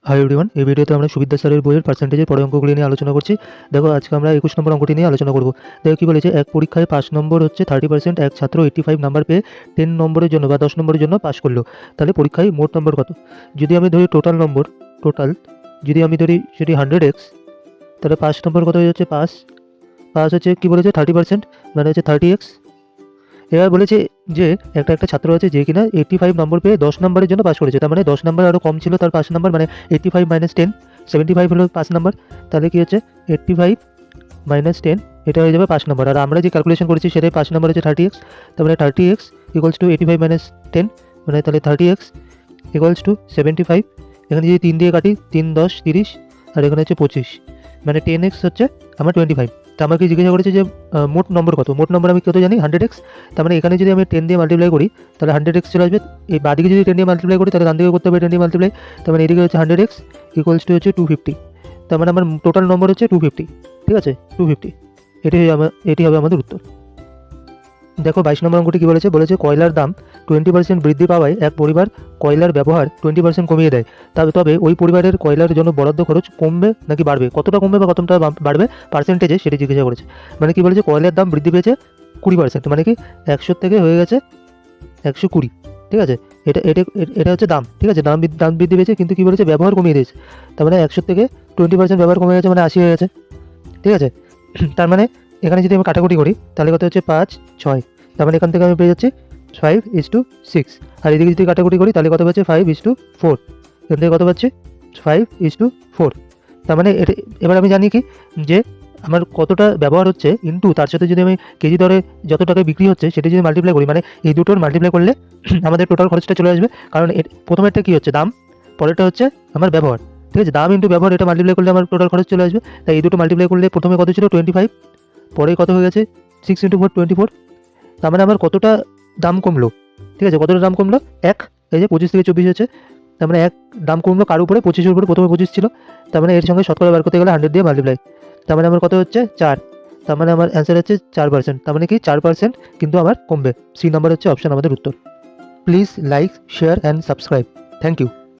Hi everyone, এই ভিডিওতে আমরা সুবিদ্যা স্যারের বইয়ের পার্সেন্টেজের পরের অঙ্কগুলি নিয়ে আলোচনা করছি। দেখো, আজকে আমরা 21 নম্বর অঙ্কটি নিয়ে আলোচনা করব। দেখো কি বলেছে, এক পরীক্ষায় 5 নম্বর হচ্ছে 30%, এক ছাত্র 85 নাম্বার পেয়ে 10 নম্বরের জন্য বা 10 নম্বরের জন্য পাস করলো। তাহলে পরীক্ষায় মোট নম্বর কত? যদি আমি ধরি টোটাল যদি আমি ধরি সেটি 100x, তাহলে 5 নম্বর কত হয়ে যাচ্ছে? পাস পাস হচ্ছে কি বলেছে 30%, মানে হচ্ছে 30x। এবার বলেছে যে একটা ছাত্র আছে যে কিনা 85 নম্বর পেয়ে 10 নম্বরের জন্য পাস করেছে। তার মানে 10 নম্বর আরও কম ছিল তার 5 নম্বর, মানে 85 মাইনাস 10, 75 হলো 5 নম্বর। তাহলে কি হচ্ছে 85 মাইনাস 10, এটা হয়ে যাবে 5 নম্বর। আর আমরা যে ক্যালকুলেশন করেছি সেটাই 5 নম্বর হচ্ছে 30x। তার মানে 30x ইকুয়ালস টু 85 মাইনাস 10, মানে তাহলে 30x ইকুয়ালস টু 75। এখানে যদি 3 দিয়ে কাটি, 3 10 30, আর এখানে হচ্ছে 25, মানে 10x হচ্ছে আমার 25। তো আমাকে জিজ্ঞাসা করেছে যে মোট নম্বর কত? মোট নম্বর আমি কত জানি? 100x। তার মানে এখানে যদি আমি 10 দিয়ে মাল্টিপ্লাই করি তাহলে 100x চলে আসবে। এই বাদিকে যদি 10 দিয়ে মাল্টিপ্লাই করি তাহলে ডান দিকে করতে হবে 10 দিয়ে মাল্টিপ্লাই। তার মানে এদিকে হচ্ছে 100x ইকুয়ালস টু হচ্ছে 250। তার মানে আমার টোটাল নম্বর হচ্ছে 250। ঠিক আছে, 250। এটি হবে আমাদের উত্তর। দেখো 22 নম্বর অঙ্কটি কী বলেছে? বলেছে কয়লার দাম 20% বৃদ্ধি পাওয়ায় এক পরিবার কয়লার ব্যবহার 20% কমিয়ে দেয়। তবে ওই পরিবারের কয়লার জন্য বরাদ্দ খরচ কমবে নাকি বাড়বে? কতটা কমবে বা কতটা বাড়বে পার্সেন্টেজে, সেটি জিজ্ঞাসা করেছে। মানে কি বলেছে, কয়লার দাম বৃদ্ধি পেয়েছে 20%, মানে কি 100 থেকে হয়ে গেছে 120। ঠিক আছে, এটা এটা এটা হচ্ছে দাম। ঠিক আছে, দাম বৃদ্ধি পেয়েছে, কিন্তু কি বলেছে ব্যবহার কমিয়ে দিয়েছে। তার মানে 100 থেকে 20% ব্যবহার কমে গেছে, মানে 80 হয়ে গেছে। ঠিক আছে, তার মানে এখানে যদি আমি কাটাকুটি করি তাহলে কত হচ্ছে 5 6, তার মানে এখান থেকে আমি পেয়ে যাচ্ছি 5:6। আর এদিকে যদি কাটাকুটি করি তাহলে কত পাচ্ছি? 5:4। এখান থেকে কত পাচ্ছি? 5:4। তার মানে এবার আমি জানি কি যে আমার কতটা ব্যবহার হচ্ছে ইন্টু তার সাথে যদি আমি কেজি দরে যত টাকায় বিক্রি হচ্ছে সেটি যদি মাল্টিপ্লাই করি, মানে এই দুটোর মাল্টিপ্লাই করলে আমাদের টোটাল খরচটা চলে আসবে। কারণ প্রথমেরটা কী হচ্ছে? দাম। পরেরটা হচ্ছে আমার ব্যবহার। ঠিক আছে, দাম ইন্টু ব্যবহার, এটা মাল্টিপ্লাই করলে আমার টোটাল খরচ চলে আসবে। তাই এই দুটো মাল্টিপ্লাই করলে প্রথমে কত ছিল? 25, পরে কত হয়ে গেছে? 6 × 4 24। তার মানে আমার কতটা দাম কমলো? ঠিক আছে, কতটা দাম কমলো? এক। এই যে 25 থেকে 24 হচ্ছে, তার মানে এক দাম কমলো কার উপরে? 25-এর উপরে। প্রথমে 25 ছিল, তার মানে এর সঙ্গে শতকরা বার করতে গেলে 100 দিয়ে মাল্টিপ্লাই। তার মানে আমার কত হচ্ছে? 4। তার মানে আমার অ্যান্সার হচ্ছে 4%। তার মানে কি 4% কিন্তু আমার কমবে। সি নাম্বার হচ্ছে অপশন আমাদের উত্তর। Please like, share and subscribe. Thank you.